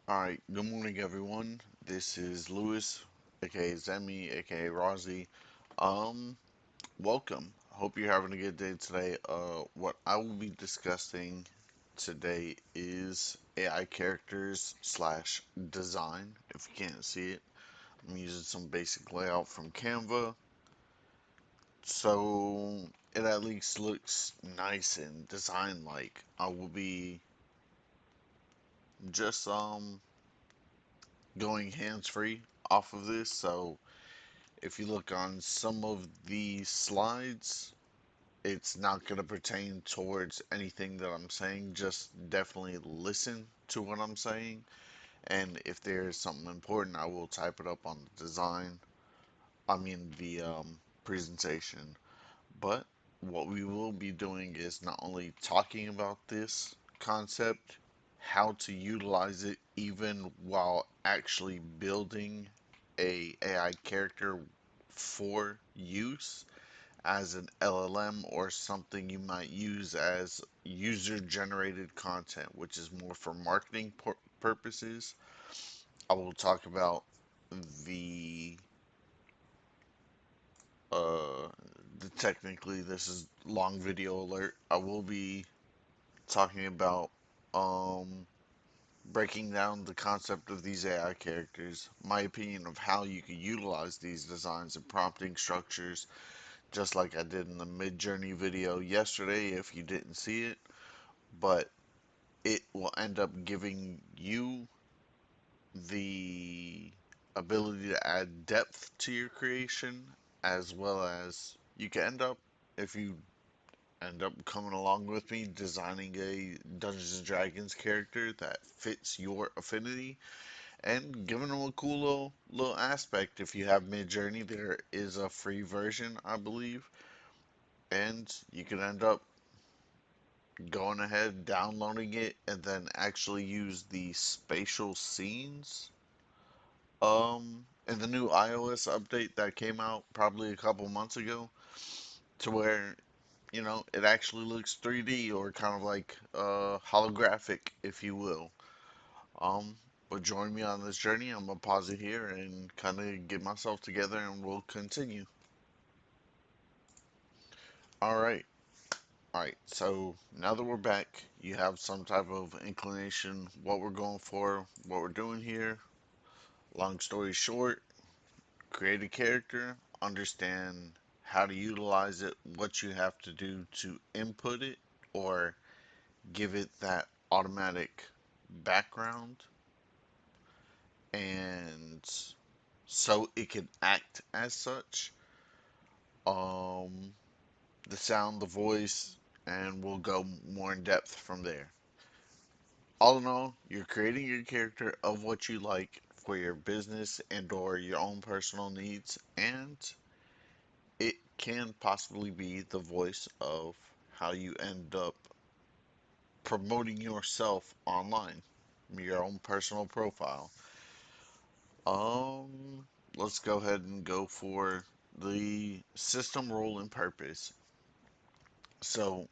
Alright, good morning everyone. This is Lewis, aka Zemi, aka Rozzy. Um, Welcome. Hope you're having a good day today. What I will be discussing today is AI characters slash design. If you can't see it, I'm using some basic layout from Canva. So it at least looks nice and design like. I will be just going hands free off of this, so if you look on some of the slides, it's not going to pertain towards anything that I'm saying. Just definitely listen to what I'm saying. And if there's something important, I will type it up on the design. I mean, the presentation. But what we will be doing is not only talking about this concept, how to utilize it even while actually building a AI character for use as an LLM or something you might use as user generated content, which is more for marketing purposes. I will talk about the uh technically this is long video alert. I will be talking about um breaking down the concept of these AI characters, my opinion of how you can utilize these designs and prompting structures, just like I did in the Mid-Journey video yesterday if you didn't see it, but it will end up giving you the ability to add depth to your creation, as well as you can end up, if you end up coming along with me, designing a Dungeons and Dragons character that fits your affinity and giving them a cool little aspect. If you have Mid-Journey, there is a free version, I believe, and you can end up going ahead, downloading it, and then actually use the spatial scenes in the new iOS update that came out probably a couple months ago, to where it actually looks 3D or kind of like holographic, if you will. Um, but join me on this journey. I'm gonna pause it here and kind of get myself together, and we'll continue. All right, all right. So now that we're back, you have some type of inclination what we're going for, what we're doing here. Long story short, create a character, understand how to utilize it, what you have to do to input it, or give it that automatic background, and so it can act as such. Um, the sound, the voice, and we'll go more in depth from there. All in all, you're creating your character of what you like for your business and or your own personal needs, and it can possibly be the voice of how you end up promoting yourself online, your own personal profile. Um, let's go ahead and go for the system role and purpose. So,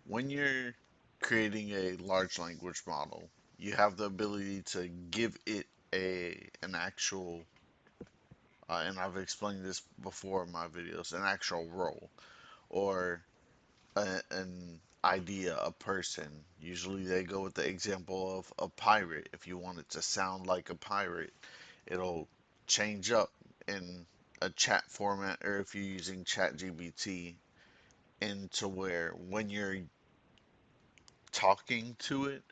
when you're creating a large language model, you have the ability to give it an actual, and I've explained this before in my videos, an actual role or an idea, a person. Usually they go with the example of a pirate. If you want it to sound like a pirate, it'll change up in a chat format, or if you're using ChatGPT, into where when you're talking to it,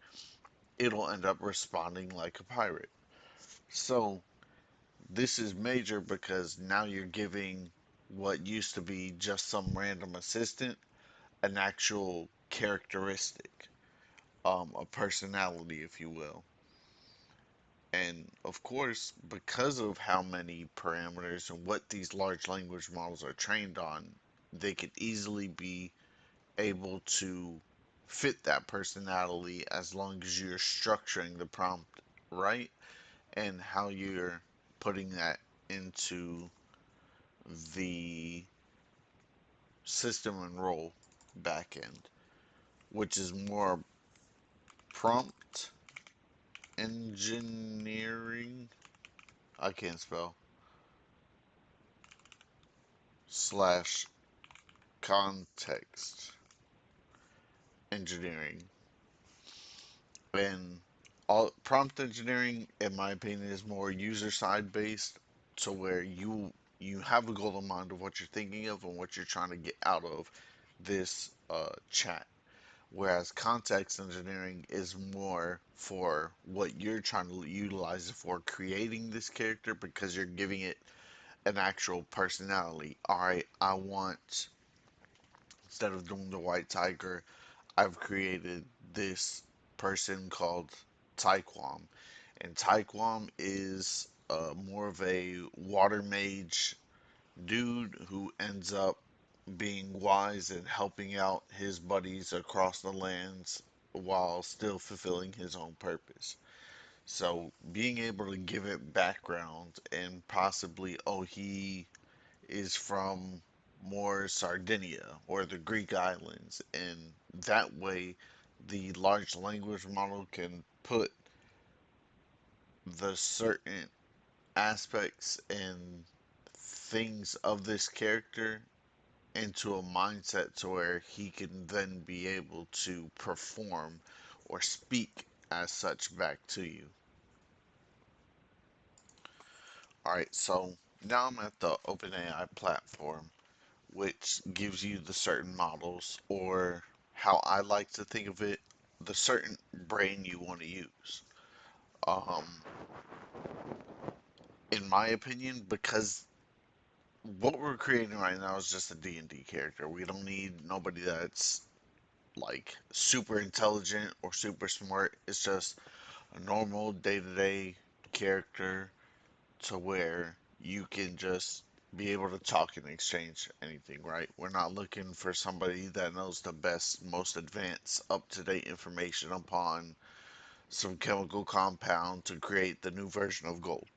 it'll end up responding like a pirate. So this is major because now you're giving what used to be just some random assistant an actual characteristic, a personality, if you will. And of course, because of how many parameters and what these large language models are trained on, they could easily be able to fit that personality as long as you're structuring the prompt right and how you're putting that into the system and role backend, which is more prompt engineering. I can't spell, slash context engineering. And all prompt engineering, in my opinion, is more user side based, to where you have a goal in mind of what you're thinking of and what you're trying to get out of this chat. Whereas context engineering is more for what you're trying to utilize it for, creating this character because you're giving it an actual personality. All right, I want, instead of doing the white tiger, I've created this person called Taekwon. And Taekwon is more of a water mage dude who ends up being wise and helping out his buddies across the lands while still fulfilling his own purpose. So being able to give it background and possibly, oh, he is from more Sardinia or the Greek islands, and that way the large language model can put the certain aspects and things of this character into a mindset to where he can then be able to perform or speak as such back to you. Alright, so now I'm at the OpenAI platform, which gives you the certain models, or how I like to think of it, the certain brain you want to use. Um, in my opinion, because what we're creating right now is just a D&D character. We don't need nobody that's like super intelligent or super smart. It's just a normal day-to-day character to where you can just be able to talk and exchange anything, right? We're not looking for somebody that knows the best, most advanced, up-to-date information upon some chemical compound to create the new version of gold.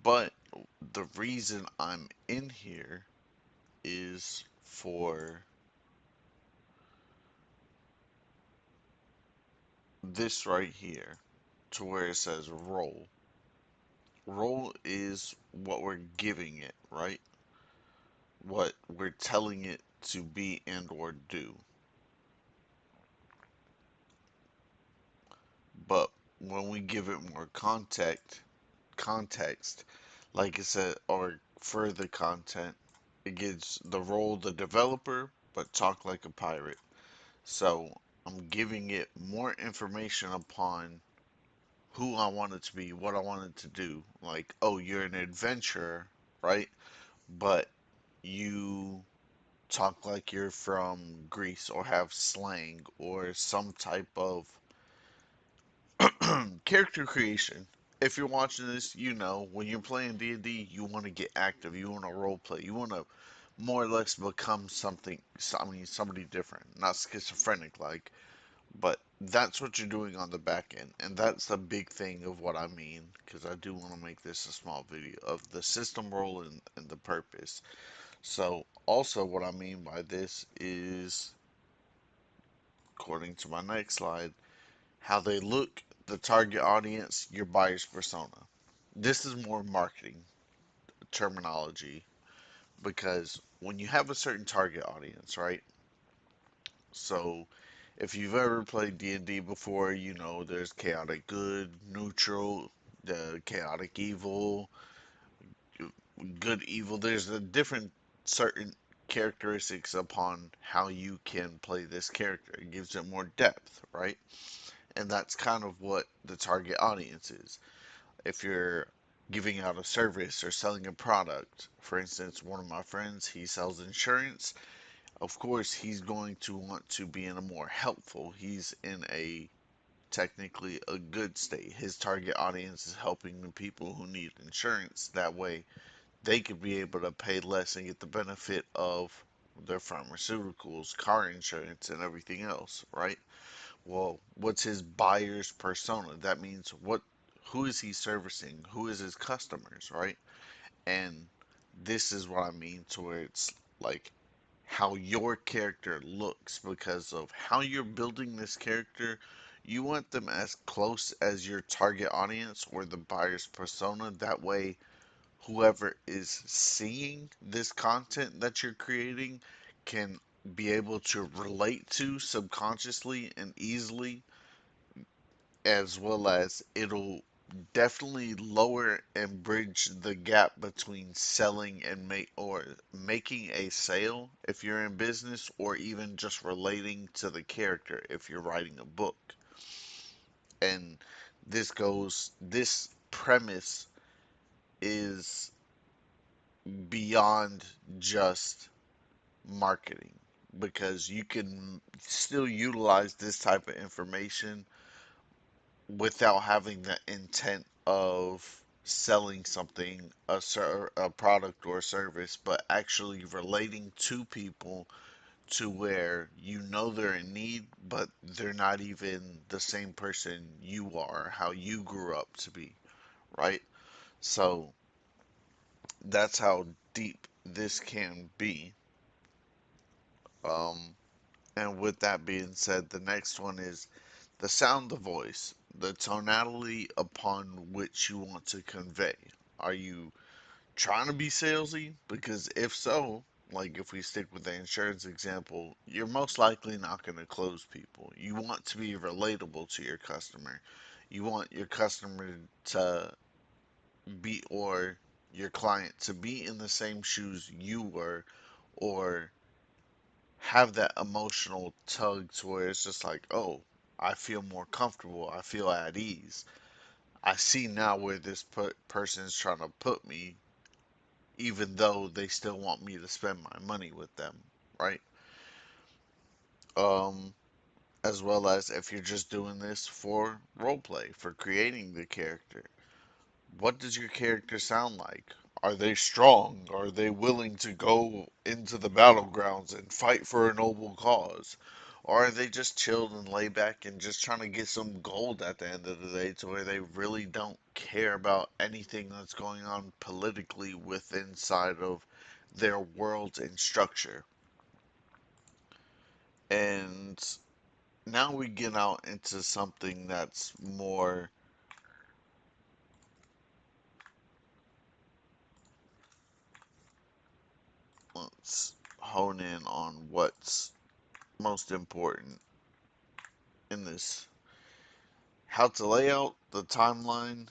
But the reason I'm in here is for this right here, to where it says role. Role is what we're giving it, right? What we're telling it to be and or do. But when we give it more context, like I said, or further content, it gives the role the developer, but talk like a pirate. So I'm giving it more information upon who I want it to be, what I want it to do. Like, oh, you're an adventurer, right? But you talk like you're from Greece or have slang or some type of character creation. If you're watching this, you know when you're playing D&D, you want to get active, you want to role play, you want to more or less become something, I mean, somebody different, not schizophrenic like, but that's what you're doing on the back end, and that's the big thing of what I mean, because I do want to make this a small video of the system role and the purpose. So, also what I mean by this is, according to my next slide, how they look, the target audience, your buyer's persona. This is more marketing terminology because when you have a certain target audience, right? So if you've ever played D&D before, you know there's chaotic good, neutral, the chaotic evil, good evil. There's a different certain characteristics upon how you can play this character. It gives it more depth, right? And that's kind of what the target audience is. If you're giving out a service or selling a product, for instance, one of my friends, he sells insurance. Of course, he's going to want to be in a more helpful, he's in a technically a good state. His target audience is helping the people who need insurance. That way, they could be able to pay less and get the benefit of their pharmaceuticals, car insurance, and everything else, right? Well, what's his buyer's persona? That means who is he servicing? Who is his customers, right? And this is what I mean to where it's like how your character looks because of how you're building this character. You want them as close as your target audience or the buyer's persona. That way, whoever is seeing this content that you're creating can be able to relate to subconsciously and easily, as well as it'll definitely lower and bridge the gap between selling and making a sale if you're in business, or even just relating to the character if you're writing a book. And this premise is beyond just marketing, because you can still utilize this type of information without having the intent of selling something, a product or a service, but actually relating to people to where you know they're in need, but they're not even the same person you are, how you grew up to be, right? So that's how deep this can be. Um, and with that being said, the next one is the sound of voice, the tonality upon which you want to convey. Are you trying to be salesy? Because if so, like if we stick with the insurance example, you're most likely not going to close people. You want to be relatable to your customer. You want your customer to be, or your client to be in the same shoes you were, or have that emotional tug to where it's just like, oh, I feel more comfortable. I feel at ease. I see now where this person is trying to put me, even though they still want me to spend my money with them, right? Um, as well as if you're just doing this for role play, for creating the character. What does your character sound like? Are they strong? Are they willing to go into the battlegrounds and fight for a noble cause? Or are they just chilled and laid back and just trying to get some gold at the end of the day, to where they really don't care about anything that's going on politically within inside of their world and structure? And now we get out into something that's more, let's hone in on what's most important in this: how to lay out the timeline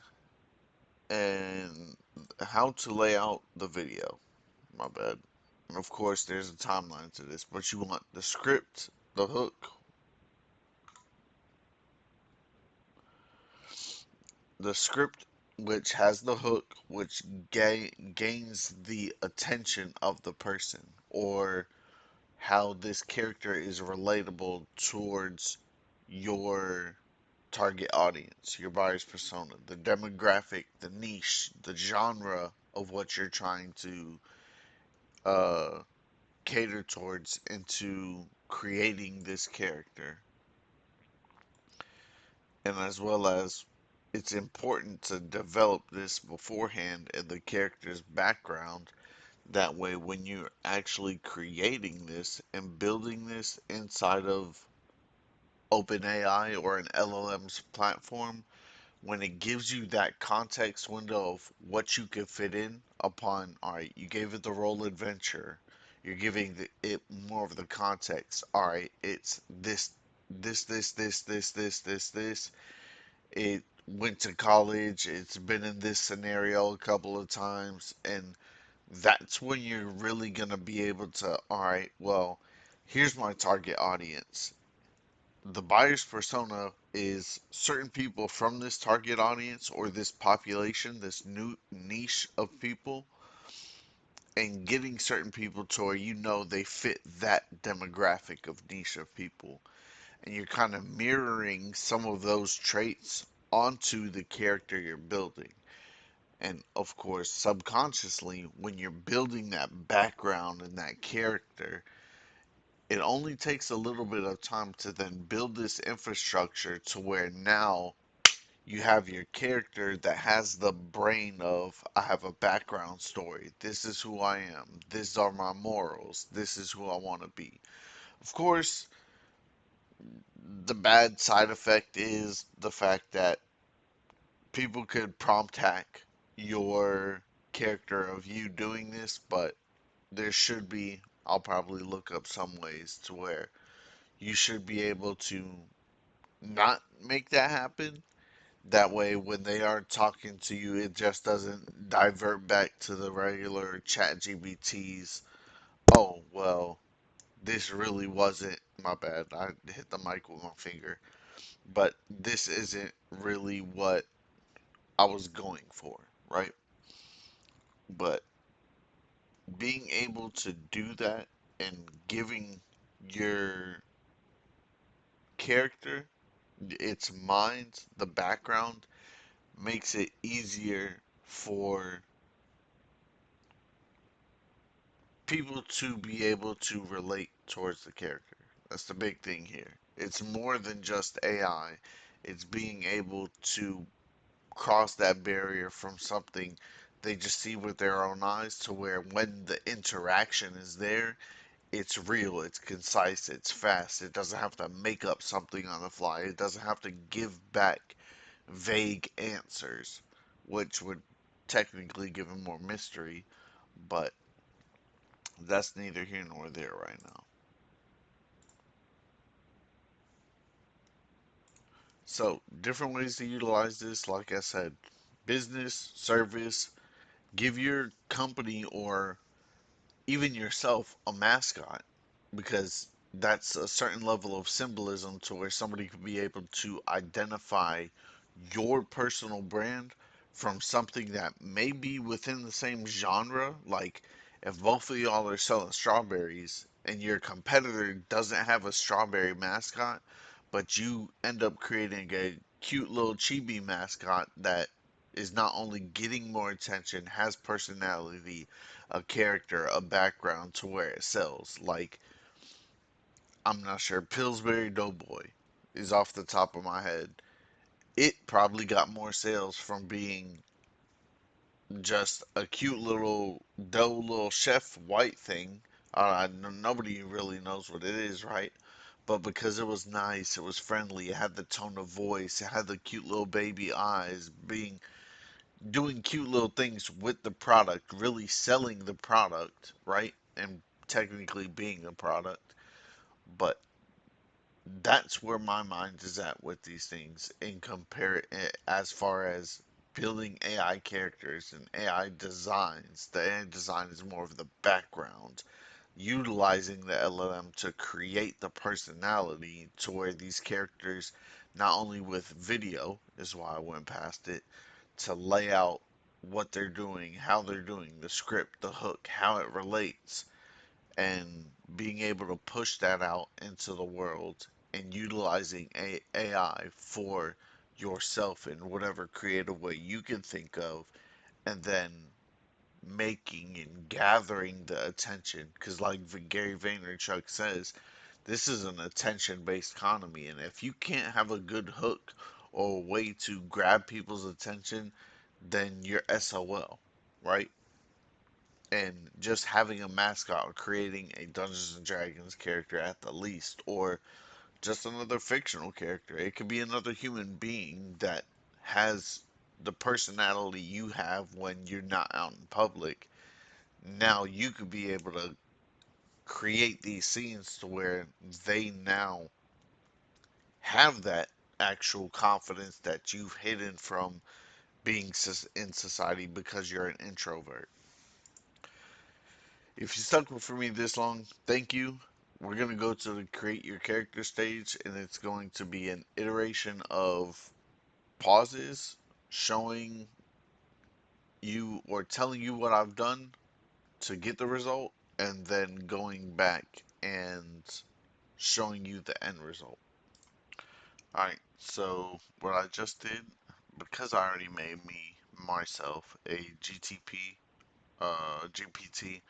and how to lay out the video. My bad. And of course, there's a timeline to this, but you want the script, the hook, the script which has the hook, which gains the attention of the person, or how this character is relatable towards your target audience, your buyer's persona, the demographic, the niche, the genre of what you're trying to uh, cater towards into creating this character. And as well as, it's important to develop this beforehand in the character's background. That way, when you're actually creating this and building this inside of OpenAI or an LLM's platform, when it gives you that context window of what you could fit in upon, all right, you gave it the role adventure, you're giving it more of the context. All right, it's this. It went to college, it's been in this scenario a couple of times, and that's when you're really going to be able to, all right, well, here's my target audience. The buyer's persona is certain people from this target audience or this population, this new niche of people, and getting certain people to where you know they fit that demographic of niche of people. And you're kind of mirroring some of those traits onto the character you're building. And of course, subconsciously, when you're building that background and that character, it only takes a little bit of time to then build this infrastructure to where now you have your character that has the brain of, I have a background story. This is who I am. These are my morals. This is who I want to be. Of course, The bad side effect is the fact that people could prompt hack your character of you doing this, but there should be, I'll probably look up some ways to where you should be able to not make that happen. That way, when they are talking to you, it just doesn't divert back to the regular chat GBTs. Oh, well, this really wasn't, my bad, I hit the mic with my finger, but this isn't really what I was going for, right? But being able to do that and giving your character its mind, the background, makes it easier for people to be able to relate towards the character. That's the big thing here. It's more than just AI. It's being able to cross that barrier from something they just see with their own eyes to where when the interaction is there, it's real, it's concise, it's fast. It doesn't have to make up something on the fly. It doesn't have to give back vague answers, which would technically give him more mystery, but that's neither here nor there right now. So, different ways to utilize this, like I said, business, service, give your company or even yourself a mascot because that's a certain level of symbolism to where somebody could be able to identify your personal brand from something that may be within the same genre. Like if both of y'all are selling strawberries and your competitor doesn't have a strawberry mascot, but you end up creating a cute little chibi mascot that is not only getting more attention, has personality, a character, a background to where it sells. Like, I'm not sure, Pillsbury Doughboy is off the top of my head. It probably got more sales from being just a cute little dough little chef white thing. Nobody really knows what it is, right? But because it was nice, it was friendly, it had the tone of voice, it had the cute little baby eyes, being doing cute little things with the product, really selling the product, right? And technically being a product. But that's where my mind is at with these things in compare as far as building AI characters and AI designs. The AI design is more of the background, utilizing the LLM to create the personality to where these characters, not only with video, is why I went past it, to lay out what they're doing, how they're doing, the script, the hook, how it relates, and being able to push that out into the world and utilizing AI for yourself in whatever creative way you can think of, and then making and gathering the attention. Because, like Gary Vaynerchuk says, this is an attention based economy, and if you can't have a good hook or a way to grab people's attention, then you're SOL, right? And just having a mascot or creating a Dungeons and Dragons character at the least, or just another fictional character. It could be another human being that has the personality you have when you're not out in public. Now you could be able to create these scenes to where they now have that actual confidence that you've hidden from being in society because you're an introvert. If you stuck with for me this long, thank you. We're going to go to the create your character stage, and it's going to be an iteration of pauses showing you or telling you what I've done to get the result, and then going back and showing you the end result. Alright, so what I just did, because I already made myself a GPT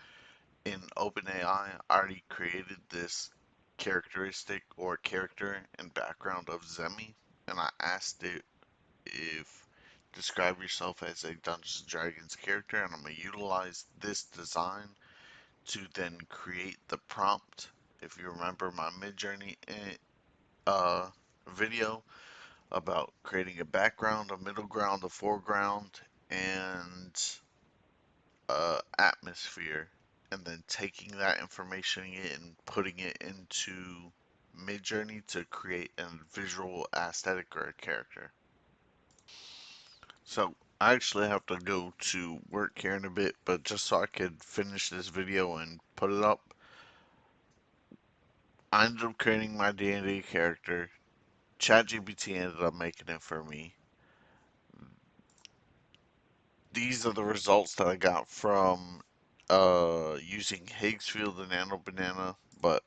in OpenAI, I already created this characteristic or character and background of Zemi, and I asked it if describe yourself as a Dungeons and Dragons character, and I'm gonna utilize this design to then create the prompt. If you remember my Midjourney uh, video about creating a background, a middle ground, a foreground, and atmosphere, and then taking that information and putting it into Midjourney to create a visual aesthetic or a character. So I actually have to go to work here in a bit, but just so I could finish this video and put it up, I ended up creating my D&D character. ChatGPT ended up making it for me. These are the results that I got from using Higgsfield and Nano Banana, but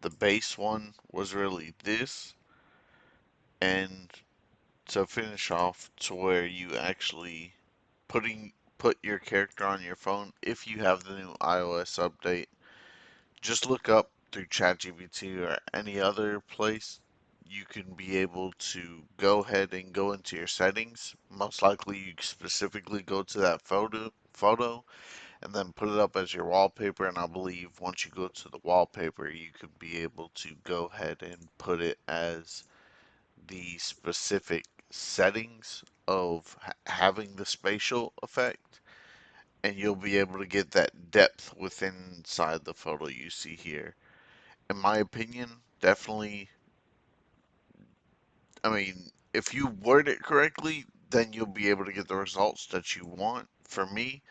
the base one was really this, and to finish off to where you actually put your character on your phone if you have the new iOS update. Just look up through ChatGPT or any other place. You can be able to go ahead and go into your settings. Most likely you specifically go to that photo and then put it up as your wallpaper. And I believe once you go to the wallpaper, you could be able to go ahead and put it as the specific settings of having the spatial effect, and you'll be able to get that depth within inside the photo you see here. In my opinion, definitely, I mean, if you word it correctly, then you'll be able to get the results that you want. For me,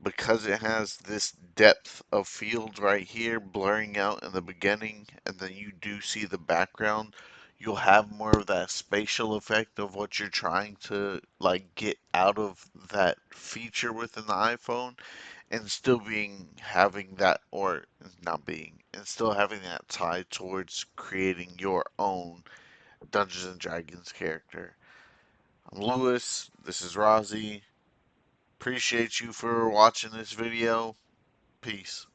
because it has this depth of field right here blurring out in the beginning, and then you do see the background, you'll have more of that spatial effect of what you're trying to like get out of that feature within the iPhone, and still being having that, or not being, and still having that tie towards creating your own Dungeons and Dragons character. I'm Lewis, this is Rozzy. Appreciate you for watching this video. Peace.